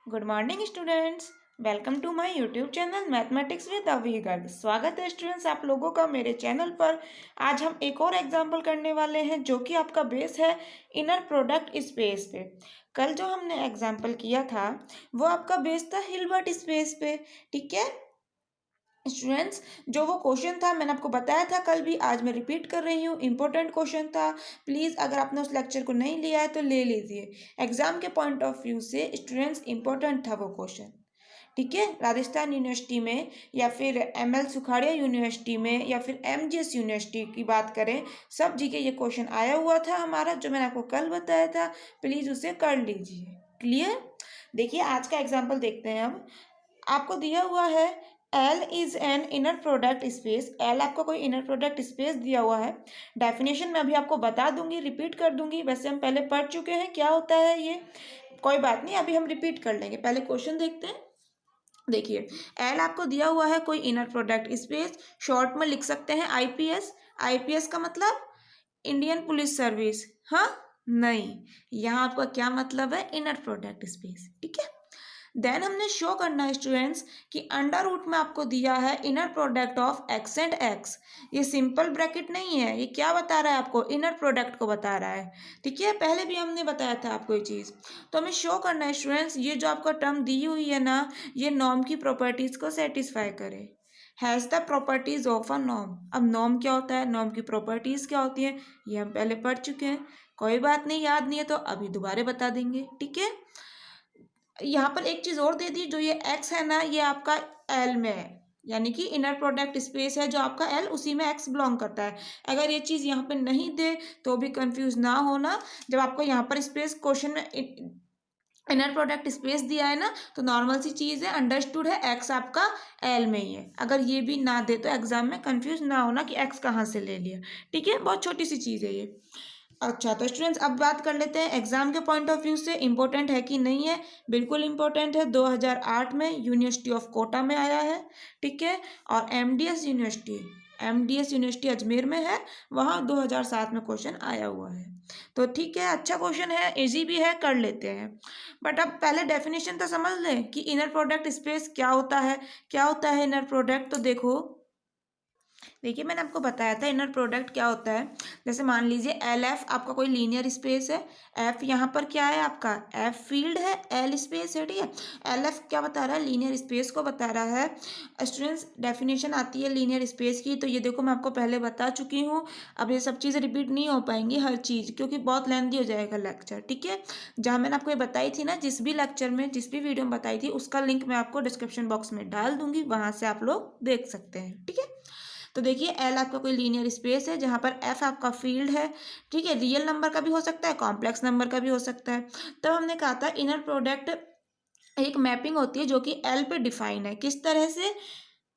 Good morning students. Welcome to my YouTube channel mathematics with Avi girl. स्वागत है students आप लोगों का मेरे चैनल पर। आज हम एक और एग्जाम्पल करने वाले हैं जो कि आपका बेस है इनर प्रोडक्ट स्पेस पे। कल जो हमने एग्जाम्पल किया था वो आपका बेस था हिल्बर्ट स्पेस पे। ठीक है स्टूडेंट्स, जो वो क्वेश्चन था मैंने आपको बताया था कल भी, आज मैं रिपीट कर रही हूँ। इंपॉर्टेंट क्वेश्चन था, प्लीज़ अगर आपने उस लेक्चर को नहीं लिया है तो ले लीजिए। एग्जाम के पॉइंट ऑफ व्यू से स्टूडेंट्स इंपॉर्टेंट था वो क्वेश्चन। ठीक है, राजस्थान यूनिवर्सिटी में या फिर एमएल सुखाड़िया यूनिवर्सिटी में या फिर एमजीएस यूनिवर्सिटी की बात करें, सब जगह ये क्वेश्चन आया हुआ था हमारा, जो मैंने आपको कल बताया था। प्लीज़ उसे कर लीजिए। क्लियर। देखिए आज का एग्जाम्पल देखते हैं। अब आपको दिया हुआ है L is an inner product space. L आपका कोई इनर प्रोडक्ट स्पेस दिया हुआ है। डेफिनेशन मैं अभी आपको बता दूंगी, रिपीट कर दूंगी। वैसे हम पहले पढ़ चुके हैं क्या होता है ये, कोई बात नहीं, अभी हम रिपीट कर लेंगे। पहले क्वेश्चन देखते हैं। देखिए L आपको दिया हुआ है कोई इनर प्रोडक्ट स्पेस, शॉर्ट में लिख सकते हैं आईपीएस। आईपीएस का मतलब इंडियन पुलिस सर्विस। हाँ, नहीं, यहाँ आपका क्या मतलब है, इनर प्रोडक्ट स्पेस। ठीक है, देन हमने शो करना है स्टूडेंट्स कि अंडर रूट में आपको दिया है inner product of x and x. ये सिंपल ब्रैकेट नहीं है, ये क्या बता रहा है आपको, इनर प्रोडक्ट को बता रहा है। ठीक है, पहले भी हमने बताया था आपको ये चीज़। तो हमें शो करना है स्टूडेंट्स, ये जो आपका टर्म दी हुई है ना, ये नॉर्म की प्रॉपर्टीज़ को सेटिस्फाई करे। Has the properties of a norm. अब नॉर्म क्या होता है, नॉर्म की प्रॉपर्टीज क्या होती हैं, ये हम पहले पढ़ चुके हैं। कोई बात नहीं, याद नहीं है तो अभी दोबारा बता देंगे। ठीक है, यहाँ पर एक चीज़ और दे दी, जो ये एक्स है ना, ये आपका एल में है, यानी कि इनर प्रोडक्ट स्पेस है जो आपका एल, उसी में एक्स बिलोंग करता है। अगर ये चीज़ यहाँ पे नहीं दे तो भी कंफ्यूज ना होना। जब आपको यहाँ पर स्पेस क्वेश्चन में इनर प्रोडक्ट स्पेस दिया है ना, तो नॉर्मल सी चीज़ है, अंडरस्टूड है, एक्स आपका एल में ही है। अगर ये भी ना दे तो एग्जाम में कंफ्यूज ना होना कि एक्स कहाँ से ले लिया। ठीक है, बहुत छोटी सी चीज़ है ये। अच्छा, तो स्टूडेंट्स अब बात कर लेते हैं एग्जाम के पॉइंट ऑफ व्यू से इम्पोर्टेंट है कि नहीं है। बिल्कुल इम्पोर्टेंट है। 2008 में यूनिवर्सिटी ऑफ कोटा में आया है। ठीक है, और एमडीएस यूनिवर्सिटी अजमेर में है, वहाँ 2007 में क्वेश्चन आया हुआ है। तो ठीक है, अच्छा क्वेश्चन है, इजी भी है, कर लेते हैं। बट अब पहले डेफिनेशन तो समझ लें कि इनर प्रोडक्ट स्पेस क्या होता है। क्या होता है इनर प्रोडक्ट, तो देखिए मैंने आपको बताया था इनर प्रोडक्ट क्या होता है। जैसे मान लीजिए एल एफ आपका कोई लीनियर स्पेस है। एफ यहाँ पर क्या है आपका, एफ फील्ड है, एल स्पेस है। ठीक है, एल एफ क्या बता रहा है, लीनियर स्पेस को बता रहा है। स्टूडेंट्स डेफिनेशन आती है लीनियर स्पेस की, तो ये देखो मैं आपको पहले बता चुकी हूँ। अब ये सब चीज़ें रिपीट नहीं हो पाएंगी हर चीज़, क्योंकि बहुत लेंथी हो जाएगा लेक्चर। ठीक है, जहाँ मैंने आपको ये बताई थी ना, जिस भी लेक्चर में जिस भी वीडियो में बताई थी, उसका लिंक मैं आपको डिस्क्रिप्शन बॉक्स में डाल दूंगी, वहाँ से आप लोग देख सकते हैं। ठीक है, तो देखिए एल आपका कोई लीनियर स्पेस है जहाँ पर एफ आपका फील्ड है। ठीक है, रियल नंबर का भी हो सकता है, कॉम्प्लेक्स नंबर का भी हो सकता है। तब हमने कहा था इनर प्रोडक्ट एक मैपिंग होती है जो कि एल पे डिफाइन है। किस तरह से,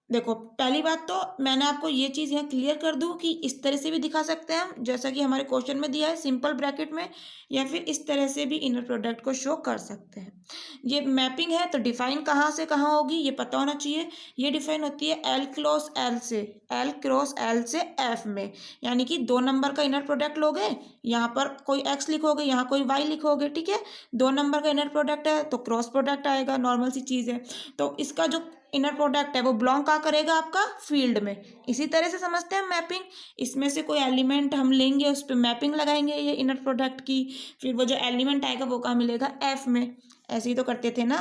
देखो पहली बात तो मैंने आपको ये चीज़ यहाँ क्लियर कर दूँ कि इस तरह से भी दिखा सकते हैं हम, जैसा कि हमारे क्वेश्चन में दिया है सिंपल ब्रैकेट में, या फिर इस तरह से भी इनर प्रोडक्ट को शो कर सकते हैं। ये मैपिंग है तो डिफाइन कहाँ से कहाँ होगी ये पता होना चाहिए। ये डिफाइन होती है एल क्रॉस एल से, एल क्रॉस एल से एफ में, यानी कि 2 नंबर का इनर प्रोडक्ट लोगे, यहाँ पर कोई एक्स लिखोगे, यहाँ कोई वाई लिखोगे। ठीक है, 2 नंबर का इनर प्रोडक्ट है तो क्रॉस प्रोडक्ट आएगा, नॉर्मल सी चीज़ है। तो इसका जो इनर प्रोडक्ट है वो बिलोंग कहाँ करेगा, आपका फील्ड में। इसी तरह से समझते हैं मैपिंग, इसमें से कोई एलिमेंट हम लेंगे, उस पर मैपिंग लगाएंगे ये इनर प्रोडक्ट की, फिर वो जो एलिमेंट आएगा वो कहाँ मिलेगा, एफ में। ऐसे ही तो करते थे ना।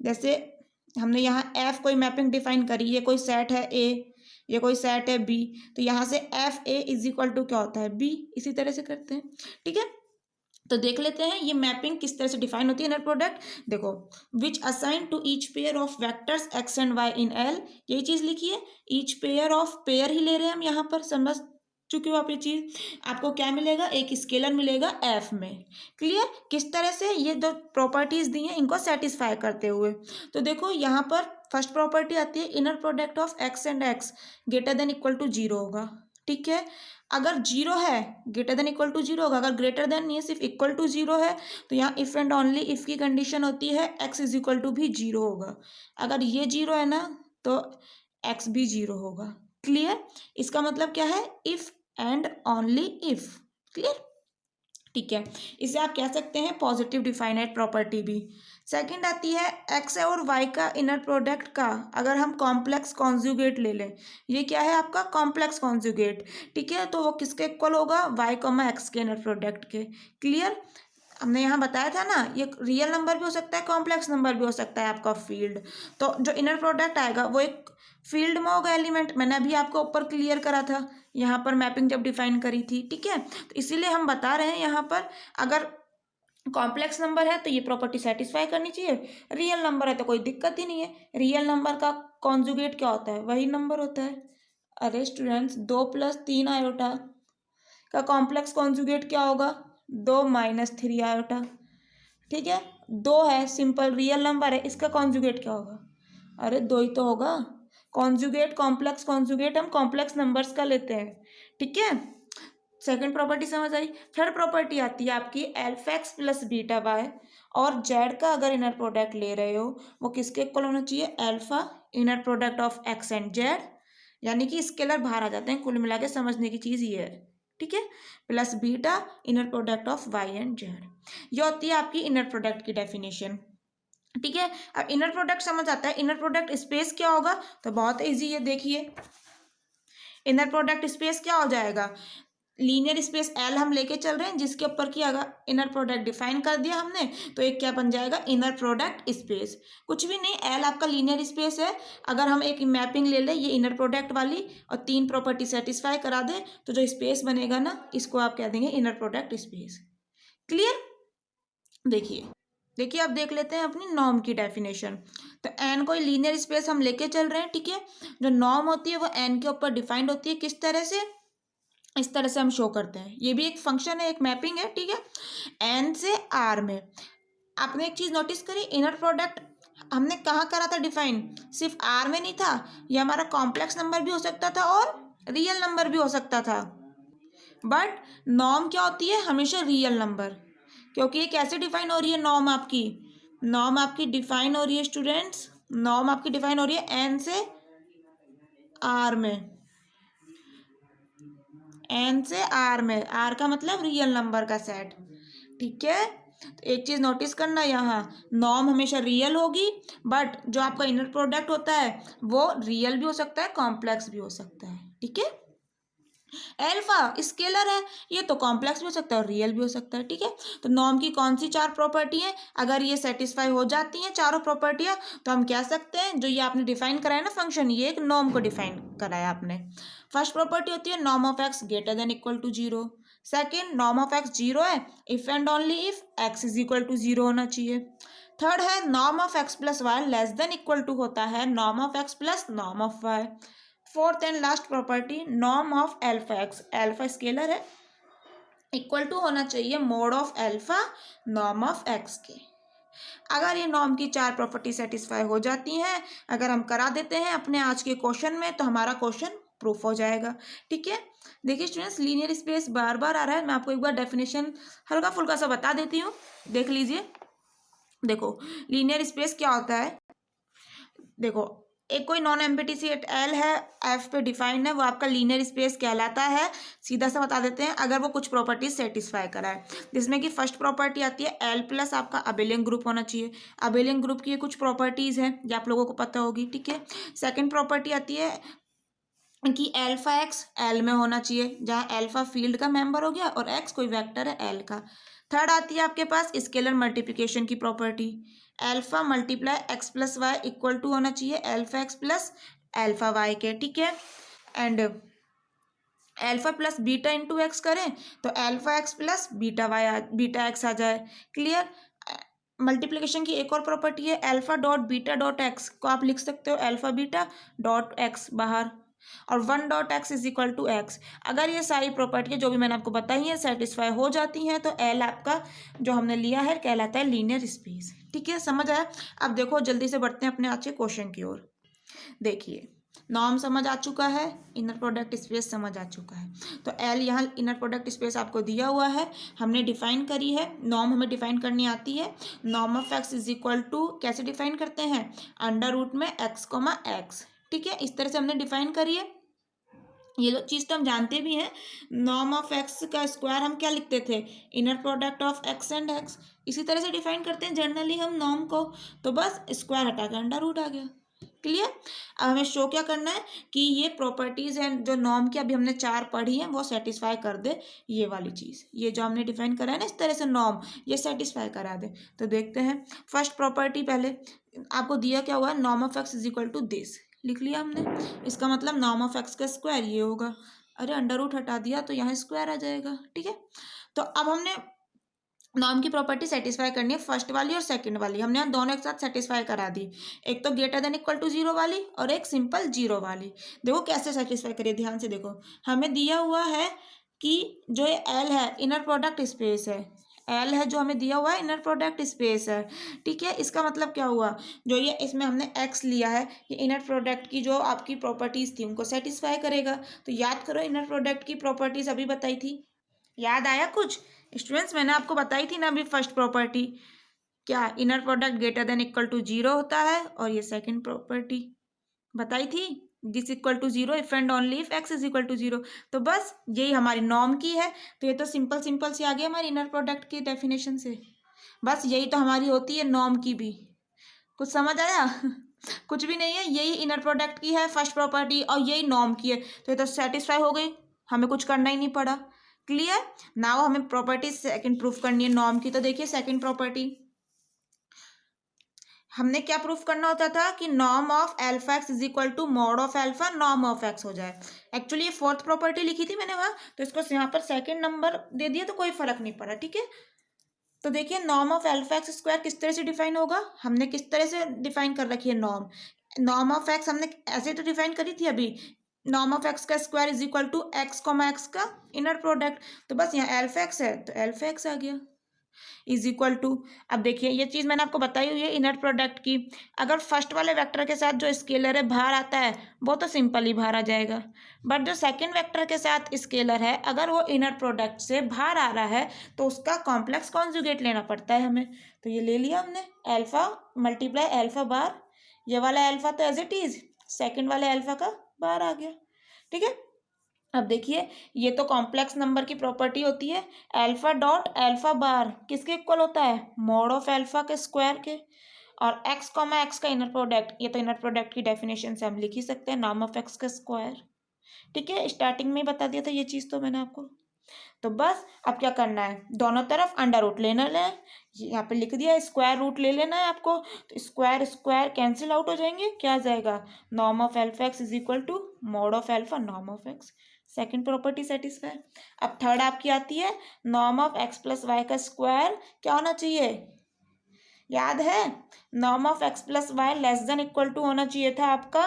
जैसे हमने यहाँ एफ कोई मैपिंग डिफाइन करी, ये कोई सेट है ए, ये कोई सेट है बी, तो यहाँ से F A is equal to क्या होता है, बी। इसी तरह से करते हैं। ठीक है, तो देख लेते हैं ये मैपिंग किस तरह से डिफाइन होती है इनर प्रोडक्ट। देखो, which assign to each pair of vectors X and Y in L, यही चीज लिखिए। ईच पेयर ऑफ, पेयर ही ले रहे हैं हम यहाँ पर, समझ चुके हो आप ये चीज। आपको क्या मिलेगा, एक स्केलर मिलेगा एफ में। क्लियर, किस तरह से ये जो प्रॉपर्टीज दी हैं इनको सेटिस्फाई करते हुए। तो देखो यहाँ पर फर्स्ट प्रॉपर्टी आती है inner product of x and X greater than equal to zero होगा। ठीक है, अगर जीरो है greater than equal to zero होगा, अगर ग्रेटर देन नहीं है सिर्फ इक्वल टू जीरो है, तो यहाँ इफ एंड ओनली इफ की कंडीशन होती है एक्स इज इक्वल टू भी जीरो होगा। अगर ये जीरो है ना तो एक्स भी जीरो होगा। क्लियर, इसका मतलब क्या है, if and only if. Clear, ठीक है, इसे आप कह सकते हैं पॉजिटिव डिफाइनाइट प्रॉपर्टी भी। सेकंड आती है एक्स और वाई का इनर प्रोडक्ट का अगर हम कॉम्प्लेक्स कॉन्जुगेट ले लें, ये क्या है आपका कॉम्प्लेक्स कॉन्जुगेट, ठीक है, तो वो किसके इक्वल होगा, वाई कॉमा एक्स के इनर प्रोडक्ट के। क्लियर, हमने यहाँ बताया था ना, ये रियल नंबर भी हो सकता है, कॉम्प्लेक्स नंबर भी हो सकता है आपका फील्ड। तो जो इनर प्रोडक्ट आएगा वो एक फील्ड में होगा एलिमेंट, मैंने अभी आपको ऊपर क्लियर करा था यहाँ पर मैपिंग जब डिफाइन करी थी, ठीक है। तो इसीलिए हम बता रहे हैं यहाँ पर अगर कॉम्प्लेक्स नंबर है तो ये प्रॉपर्टी सेटिस्फाई करनी चाहिए, रियल नंबर है तो कोई दिक्कत ही नहीं है। रियल नंबर का कॉन्जुगेट क्या होता है, वही नंबर होता है। अरे स्टूडेंट्स, 2 + 3 आयोटा का कॉम्प्लेक्स कॉन्जुगेट क्या होगा, 2 - 3 आयोटा, ठीक है। 2 है सिंपल रियल नंबर है, इसका कॉन्जुगेट क्या होगा, अरे 2 ही तो होगा। कॉन्जुगेट कॉम्प्लेक्स कॉन्जुगेट हम कॉम्प्लेक्स नंबर्स का लेते हैं, ठीक है। सेकंड प्रॉपर्टी समझ आई। थर्ड प्रॉपर्टी आती है आपकी alpha x plus beta Y, और जेड का अगर इनर प्रोडक्ट ले रहे हो वो किसके इक्वल होना चाहिए, alpha inner product of x and Z, यानी कि स्केलर बाहर आ जाते हैं, कुल मिला के समझने की चीज़ ये है, ठीक है, plus beta inner product of y and z. ये होती है आपकी इनर प्रोडक्ट की डेफिनेशन, ठीक है। अब इनर प्रोडक्ट समझ आता है, इनर प्रोडक्ट स्पेस क्या होगा, तो बहुत इजी है, देखिए इनर प्रोडक्ट स्पेस क्या हो जाएगा, लीनियर स्पेस एल हम लेके चल रहे हैं जिसके ऊपर की अगर इनर प्रोडक्ट डिफाइन कर दिया हमने तो एक क्या बन जाएगा, इनर प्रोडक्ट स्पेस। कुछ भी नहीं, एल आपका लीनियर स्पेस है, अगर हम एक मैपिंग ले लें ये इनर प्रोडक्ट वाली और 3 प्रॉपर्टी सेटिस्फाई करा दें तो जो स्पेस बनेगा ना इसको आप कह देंगे इनर प्रोडक्ट स्पेस। क्लियर, देखिए देखिए अब देख लेते हैं अपनी नॉर्म की डेफिनेशन। तो एन कोई लीनियर स्पेस हम लेके चल रहे हैं, ठीक है। जो नॉर्म होती है वो एन के ऊपर डिफाइंड होती है, किस तरह से, इस तरह से हम शो करते हैं, ये भी एक फंक्शन है, एक मैपिंग है, ठीक है। एन से आर में आपने एक चीज़ नोटिस करी, इनर प्रोडक्ट हमने कहाँ करा था डिफाइन, सिर्फ आर में नहीं था, ये हमारा कॉम्प्लेक्स नंबर भी हो सकता था और रियल नंबर भी हो सकता था, बट नॉर्म क्या होती है, हमेशा रियल नंबर, क्योंकि ये कैसे डिफाइन हो रही है नॉर्म आपकी, नॉर्म आपकी डिफाइन हो रही है स्टूडेंट्स, नॉर्म आपकी डिफाइन हो रही है एन से आर में, एन से आर में, आर का मतलब रियल नंबर का सेट, ठीक है। तो एक चीज नोटिस करना, यहाँ नॉर्म हमेशा रियल होगी, बट जो आपका इनर प्रोडक्ट होता है वो रियल भी हो सकता है, कॉम्प्लेक्स भी हो सकता है, ठीक है। एल्फा स्केलर है, ये तो कॉम्प्लेक्स भी हो सकता है और रियल भी हो सकता है, ठीक है। तो नॉर्म की कौन सी 4 प्रॉपर्टी है, अगर ये सेटिस्फाई हो जाती हैं चारों प्रॉपर्टियां तो हम कह सकते हैं जो ये आपने डिफाइन कराया ना फंक्शन, ये एक नॉर्म को डिफाइन कराया आपने। फर्स्ट प्रॉपर्टी होती है norm of x greater than equal to 0। Second, norm of x 0 है if and only if x is equal to 0 होना चाहिए। थर्ड है norm of x plus y less than equal to होता है norm of x plus norm of y. Fourth and last property norm of alpha x, alpha scalar है, equal to होना चाहिए mod of alpha norm of x के। अगर ये norm की 4 property satisfy हो जाती हैं, अगर हम करा देते हैं अपने आज के क्वेश्चन में तो हमारा क्वेश्चन प्रूफ हो जाएगा, ठीक है। देखिए स्टूडेंट्स, लीनियर स्पेस बार बार आ रहा है, मैं आपको एक बार डेफिनेशन हल्का फुल्का सा बता देती हूँ, देख लीजिए। देखो लीनियर स्पेस क्या होता है, देखो एक कोई नॉन एम्प्टी सेट एल है, एफ पे डिफाइंड है, वो आपका लीनियर स्पेस कहलाता है। सीधा सा बता देते हैं, अगर वो कुछ प्रॉपर्टीज सेटिस्फाई कराए, जिसमें कि फर्स्ट प्रॉपर्टी आती है एल प्लस आपका अबेलियन ग्रुप होना चाहिए। अबेलियन ग्रुप की कुछ प्रॉपर्टीज हैं जो आप लोगों को पता होगी, ठीक है। सेकंड प्रॉपर्टी आती है कि एल्फा एक्स एल में होना चाहिए, जहाँ एल्फा फील्ड का मेंबर हो गया और एक्स कोई वेक्टर है एल का। थर्ड आती है आपके पास स्केलर मल्टीप्लिकेशन की property, alpha multiply x plus y equal to होना चाहिए alpha x plus alpha y के, ठीक है। And alpha plus beta into x करें तो alpha x plus beta y beta x आ जाए। क्लियर, मल्टीप्लिकेशन की एक और प्रॉपर्टी है alpha dot beta dot x, को आप लिख सकते हो एल्फा बीटा डॉट एक्स बाहर, और 1 dot x is equal to x. अगर ये सारी प्रॉपर्टी जो भी मैंने आपको बताई हैं सेटिस्फाई हो जाती हैं तो एल आपका जो हमने लिया है कहलाता है लीनियर स्पेस, ठीक है, समझ आया। अब देखो जल्दी से बढ़ते हैं अपने आज के क्वेश्चन की ओर। देखिए नॉर्म समझ आ चुका है, इनर प्रोडक्ट स्पेस समझ आ चुका है, तो एल यहाँ इनर प्रोडक्ट स्पेस आपको दिया हुआ है, हमने डिफाइन करी है, नॉर्म हमें डिफाइन करनी आती है। Norm of x is equal to कैसे डिफाइन करते हैं, अंडर रूट में एक्स कोमा एक्स, ठीक है, इस तरह से हमने डिफाइन करी है। ये लोग चीज़ तो हम जानते भी हैं। नॉर्म ऑफ एक्स का स्क्वायर हम क्या लिखते थे, inner product of x and x. इसी तरह से डिफाइन करते हैं जनरली हम नॉर्म को। तो बस स्क्वायर हटा के अंडर रूट आ गया। क्लियर। अब हमें शो क्या करना है कि ये प्रॉपर्टीज हैं जो नॉर्म की अभी हमने 4 पढ़ी हैं वो सेटिस्फाई कर दे। ये वाली चीज़, ये जो हमने डिफाइन करा है ना इस तरह से नॉर्म, ये सेटिस्फाई करा दे। तो देखते हैं फर्स्ट प्रॉपर्टी। पहले आपको दिया क्या हुआ है, norm of x is equal to this, लिख लिया हमने। इसका मतलब नॉर्म ऑफ एक्स का स्क्वायर ये होगा। अरे अंडर रूट हटा दिया तो यहाँ स्क्वायर आ जाएगा। ठीक है। तो अब हमने नॉर्म की प्रॉपर्टी सेटिस्फाई करनी है, फर्स्ट वाली और सेकंड वाली। हमने यहाँ दोनों एक साथ सेटिस्फाई करा दी। एक तो greater than equal to zero वाली और एक सिंपल जीरो वाली। देखो कैसे सेटिस्फाई करिए, ध्यान से देखो। हमें दिया हुआ है कि जो ये एल है इनर प्रोडक्ट स्पेस है, एल है जो हमें दिया हुआ है इनर प्रोडक्ट स्पेस है। ठीक है। इसका मतलब क्या हुआ, जो ये इसमें हमने एक्स लिया है ये इनर प्रोडक्ट की जो आपकी प्रॉपर्टीज थी उनको सेटिस्फाई करेगा। तो याद करो इनर प्रोडक्ट की प्रॉपर्टीज अभी बताई थी, याद आया कुछ स्टूडेंट्स? मैंने आपको बताई थी ना अभी फर्स्ट प्रॉपर्टी, क्या inner product greater than equal to zero होता है, और ये सेकंड प्रॉपर्टी बताई थी, this equal to zero if and only if x is equal to zero. तो बस यही हमारी नॉर्म की है। तो ये तो सिंपल सिंपल सी आ गई हमारी इनर प्रोडक्ट की डेफिनेशन से। बस यही तो हमारी होती है नॉर्म की भी। कुछ समझ आया? कुछ भी नहीं है, यही इनर प्रोडक्ट की है फर्स्ट प्रॉपर्टी और यही नॉर्म की है। तो ये तो सेटिस्फाई हो गई, हमें कुछ करना ही नहीं पड़ा। क्लियर। नाउ हमें प्रॉपर्टी सेकंड प्रूफ करनी है नॉर्म की। तो देखिए सेकंड प्रॉपर्टी हमने क्या प्रूफ करना होता था कि norm of alpha x is equal to mod of alpha norm of x हो जाए। एक्चुअली ये फोर्थ प्रॉपर्टी लिखी थी मैंने वहाँ, तो इसको यहाँ पर सेकंड नंबर दे दिया तो कोई फर्क नहीं पड़ा। ठीक है। तो देखिए norm of alpha x square किस तरह से डिफाइन होगा, हमने किस तरह से डिफाइन कर रखी है नॉर्म। नॉर्म ऑफ एक्स हमने ऐसे तो डिफाइन करी थी अभी, नॉर्म ऑफ एक्स का square is equal to x comma x का इनर प्रोडक्ट। तो बस यहाँ एल्फा एक्स है तो एल्फा एक्स आ गया इज इक्वल टू। अब देखिए ये चीज़ मैंने आपको बताई हुई है इनर प्रोडक्ट की। अगर फर्स्ट वाले वेक्टर के साथ जो स्केलर है बाहर आता है वो तो सिंपल ही बाहर आ जाएगा, बट जो सेकंड वेक्टर के साथ स्केलर है अगर वो इनर प्रोडक्ट से बाहर आ रहा है तो उसका कॉम्प्लेक्स कॉन्जुगेट लेना पड़ता है हमें। तो ये ले लिया हमने, एल्फा मल्टीप्लाई एल्फा बार, ये वाला एल्फा तो एज इट इज, सेकेंड वाले एल्फा का बार आ गया। ठीक है। अब देखिए ये तो कॉम्प्लेक्स नंबर की प्रॉपर्टी होती है, एल्फा डॉट एल्फा बार किसके इक्वल होता है, मॉड ऑफ एल्फा के स्क्वायर के। और एक्स कॉमा एक्स का इनर प्रोडक्ट, ये तो इनर प्रोडक्ट की डेफिनेशन से हम लिख ही सकते हैं, नॉर्म ऑफ एक्स का स्क्वायर। ठीक है। स्टार्टिंग में ही बता दिया था ये चीज़ तो मैंने आपको। तो बस अब क्या करना है, दोनों तरफ अंडर रूट लेना है, यहाँ पे लिख दिया स्क्वायर रूट ले लेना है आपको। तो स्क्वायर स्क्वायर कैंसिल आउट हो जाएंगे, क्या आ जाएगा, norm of alpha x is equal to mod of alpha norm of x. Second property satisfy. अब थर्ड आपकी आती है norm of x plus y का स्क्वायर क्या होना चाहिए, याद है, norm of x plus y less than equal to होना चाहिए था आपका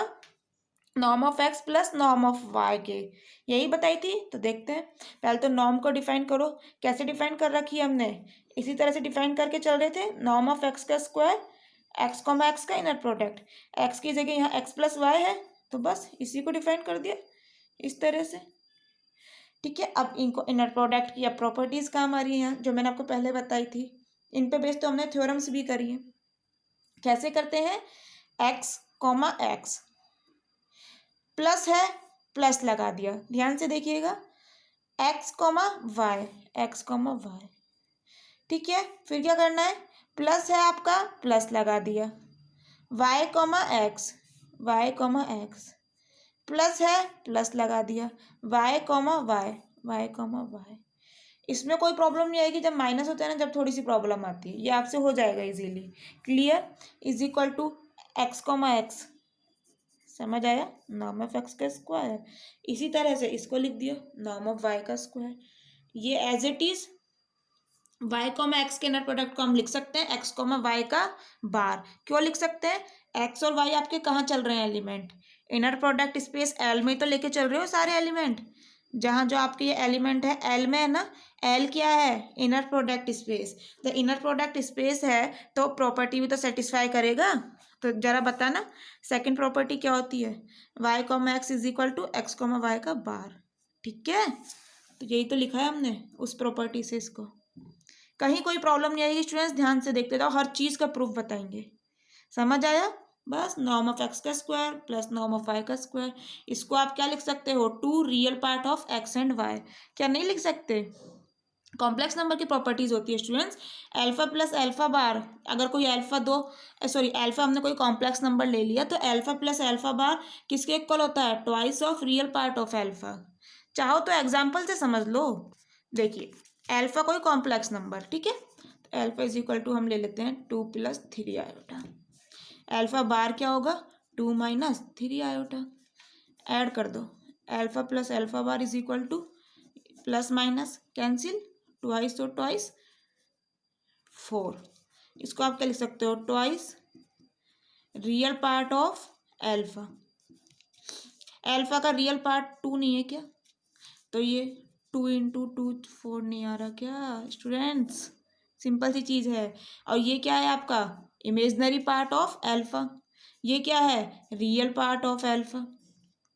norm of x plus norm of y के, यही बताई थी। तो देखते हैं, पहले तो नॉर्म को डिफाइन करो, कैसे डिफाइन कर रखी है हमने, इसी तरह से डिफाइन करके चल रहे थे, नॉर्म ऑफ एक्स का स्क्वायर एक्स कॉमा एक्स का इनर प्रोडक्ट, एक्स की जगह यहाँ एक्स प्लस वाई है तो बस इसी को डिफाइन कर दिया इस तरह से। ठीक है। अब इनको इनर प्रोडक्ट की अब प्रॉपर्टीज काम आ रही है यहाँ जो मैंने आपको पहले बताई थी, इन पे बेस तो हमने थ्योरम्स भी करी है। कैसे करते हैं, एक्स कॉमा एक्स प्लस है, प्लस लगा दिया, ध्यान से देखिएगा, x comma y, x comma y. ठीक है। फिर क्या करना है, प्लस है आपका, प्लस लगा दिया, y comma x, y comma x, plus है, प्लस लगा दिया, y comma y, y comma y. इसमें कोई प्रॉब्लम नहीं आएगी, जब माइनस होता है ना जब थोड़ी सी प्रॉब्लम आती है, ये आपसे हो जाएगा easily. Clear. Is equal to x comma x, समझ आया, नॉर्म ऑफ एक्स का स्क्वायर। इसी तरह से इसको लिख दिया नॉर्म ऑफ वाई का स्क्वायर, ये as it is y comma x के इनर प्रोडक्ट को हम लिख सकते हैं एक्स कॉमा वाई का बार। क्यों लिख सकते हैं, एक्स और वाई आपके कहाँ चल रहे हैं element, inner product space L में तो लेके चल रहे हो सारे एलिमेंट, जहाँ जो आपके ये एलिमेंट है एल में है ना, एल क्या है, इनर प्रोडक्ट स्पेस। तो इनर प्रोडक्ट स्पेस है तो प्रॉपर्टी भी तो सेटिस्फाई करेगा। तो जरा बताना सेकंड प्रॉपर्टी क्या होती है, y comma x is equal to x comma y का बार। ठीक है। तो यही तो लिखा है हमने उस प्रॉपर्टी से इसको, कहीं कोई प्रॉब्लम नहीं आएगी स्टूडेंट्स, ध्यान से देखते जाओ, हर चीज़ का प्रूफ बताएंगे। समझ आया। बस नॉर्म ऑफ एक्स का square plus norm of y का स्क्वायर। इसको आप क्या लिख सकते हो, two real part of x and y. क्या नहीं लिख सकते? कॉम्प्लेक्स नंबर की प्रॉपर्टीज होती है students, alpha plus alpha bar, अगर कोई अल्फा दो सॉरी अल्फा हमने कोई कॉम्प्लेक्स नंबर ले लिया तो अल्फा प्लस अल्फा बार किसके इक्वल होता है, twice of real part of alpha. चाहो तो एग्जाम्पल से समझ लो। देखिए अल्फा कोई कॉम्प्लेक्स नंबर, ठीक है, तो अल्फा इज इक्वल टू हम ले लेते हैं 2 + 3 आयोटा। अल्फा बार क्या होगा, 2 - 3 आयोटा। ऐड कर दो, alpha plus alpha bar is equal two plus minus cancel, twice तो ट्वाइस 4। इसको आप क्या लिख सकते हो, twice real part of alpha. Alpha का रियल पार्ट 2 नहीं है क्या, तो ये 2 × 2 4 नहीं आ रहा क्या स्टूडेंट्स, सिंपल सी चीज़ है। और ये क्या है आपका इमेजनरी पार्ट ऑफ अल्फा, ये क्या है रियल पार्ट ऑफ अल्फा।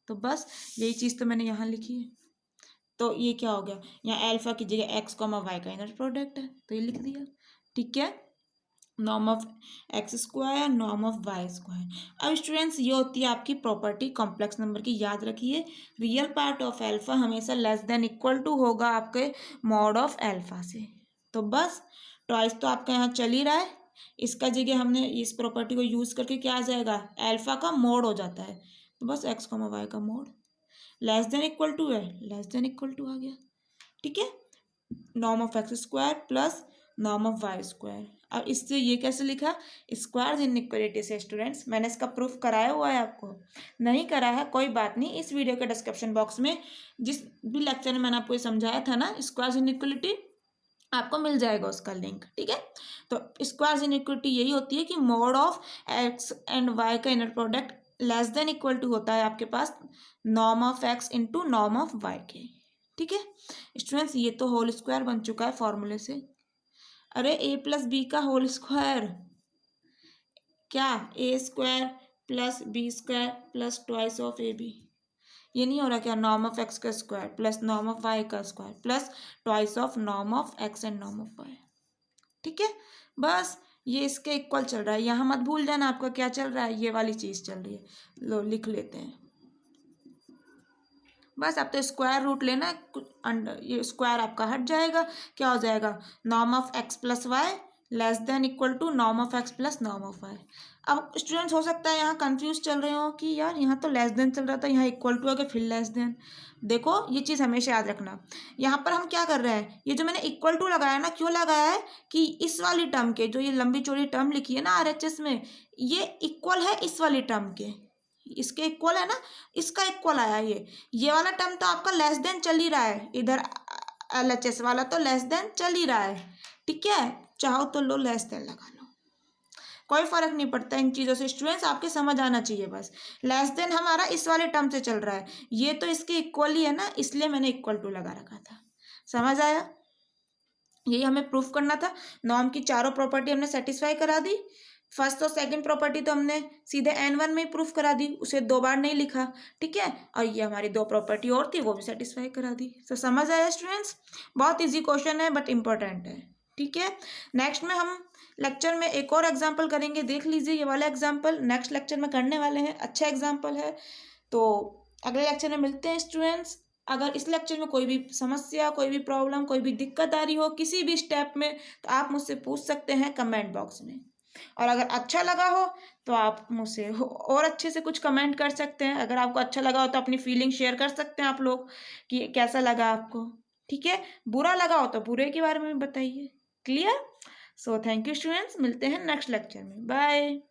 तो बस यही चीज़ तो मैंने यहाँ लिखी है। तो ये क्या हो गया, यहाँ अल्फा की जगह एक्स कॉमा वाई का इनर प्रोडक्ट है तो ये लिख दिया, ठीक है। Norm of x square norm of y square. अब स्टूडेंट्स ये होती है आपकी प्रॉपर्टी कॉम्प्लेक्स नंबर की, याद रखिए रियल पार्ट ऑफ अल्फा हमेशा लेस देन इक्वल टू होगा आपके मॉड ऑफ अल्फा से। तो बस ट्वाइस तो आपका यहाँ चल ही रहा है, इसका जगह हमने इस प्रॉपर्टी को यूज़ करके क्या आ जाएगा, अल्फा का मोड हो जाता है। तो बस एक्स कॉमा वाई का mod less than equal to है, लेस देन इक्वल टू आ गया, ठीक है। Norm of x square plus norm of y square. अब इससे ये कैसे लिखा, स्क्वायर इनइक्वालिटी से स्टूडेंट्स, मैंने इसका प्रूफ कराया हुआ है आपको, नहीं करा है कोई बात नहीं, इस वीडियो के डिस्क्रिप्शन बॉक्स में जिस भी लेक्चर में मैंने आपको ये समझाया था ना स्क्वायर इनइक्वालिटी, आपको मिल जाएगा उसका लिंक, ठीक है। तो स्क्वायर इनइक्वालिटी यही होती है कि mod of x and y का inner product less than equal to होता है आपके पास norm of x into norm of y के, ठीक है स्टूडेंट्स। ये तो होल स्क्वायर बन चुका है फॉर्मूले से। अरे ए प्लस बी का होल स्क्वायर, क्या a square plus b square plus twice of a b, ये नहीं हो रहा क्या, नॉर्म ऑफ एक्स का square plus norm of y का square plus twice of norm of x and norm of y, ठीक है। बस ये इसके इक्वल चल रहा है, यहाँ मत भूल जाना आपका क्या चल रहा है, ये वाली चीज़ चल रही है, लो लिख लेते हैं। बस अब तो स्क्वायर रूट लेना है, अंडर ये स्क्वायर आपका हट जाएगा, क्या हो जाएगा norm of x plus y less than equal to norm of x plus norm of y. अब स्टूडेंट्स हो सकता है यहाँ कंफ्यूज चल रहे हो कि यार यहाँ तो लेस देन चल रहा था, यहाँ इक्वल टू आके फिर लेस देन। देखो ये चीज़ हमेशा याद रखना, यहाँ पर हम क्या कर रहे हैं, ये जो मैंने इक्वल टू लगाया ना, क्यों लगाया है कि इस वाली टर्म के, जो ये लंबी चौड़ी टर्म लिखी है ना RHS में, ये इक्वल है इस वाली टर्म के, इसके इक्वल है ना, इसका इक्वल आया ये वाला टर्म तो आपका लेस देन चल ही रहा है, इधर LHS वाला तो लेस देन चल ही रहा है, ठीक है। चाहो तो लो लेस देन लगा लो, कोई फर्क नहीं पड़ता इन चीज़ों से स्टूडेंट्स, आपके समझ आना चाहिए बस। लेस देन हमारा इस वाले टर्म से चल रहा है, ये तो इसके इक्वल ही है ना, इसलिए मैंने इक्वल टू लगा रखा था, समझ आया। यही हमें प्रूफ करना था, नॉर्म की चारों प्रॉपर्टी हमने सेटिस्फाई करा दी। फर्स्ट और सेकंड प्रॉपर्टी तो हमने सीधे N1 में ही प्रूफ करा दी, उसे 2 बार नहीं लिखा, ठीक है। और ये हमारी 2 प्रॉपर्टी और थी वो भी सेटिस्फाई करा दी। तो समझ आया स्टूडेंट्स, बहुत इजी क्वेश्चन है बट इम्पोर्टेंट है, ठीक है। नेक्स्ट में हम लेक्चर में एक और एग्जाम्पल करेंगे, देख लीजिए ये वाला एग्जाम्पल नेक्स्ट लेक्चर में करने वाले हैं, अच्छा एग्जाम्पल है। तो अगले लेक्चर में मिलते हैं स्टूडेंट्स। अगर इस लेक्चर में कोई भी समस्या, कोई भी प्रॉब्लम, कोई भी दिक्कत आ रही हो किसी भी स्टेप में, तो आप मुझसे पूछ सकते हैं कमेंट बॉक्स में। और अगर अच्छा लगा हो तो आप मुझसे और अच्छे से कुछ कमेंट कर सकते हैं। अगर आपको अच्छा लगा हो तो अपनी फीलिंग शेयर कर सकते हैं आप लोग कि कैसा लगा आपको, ठीक है। बुरा लगा हो तो बुरे के बारे में बताइए, clear. So thank you students, मिलते हैं नेक्स्ट लेक्चर में, बाय।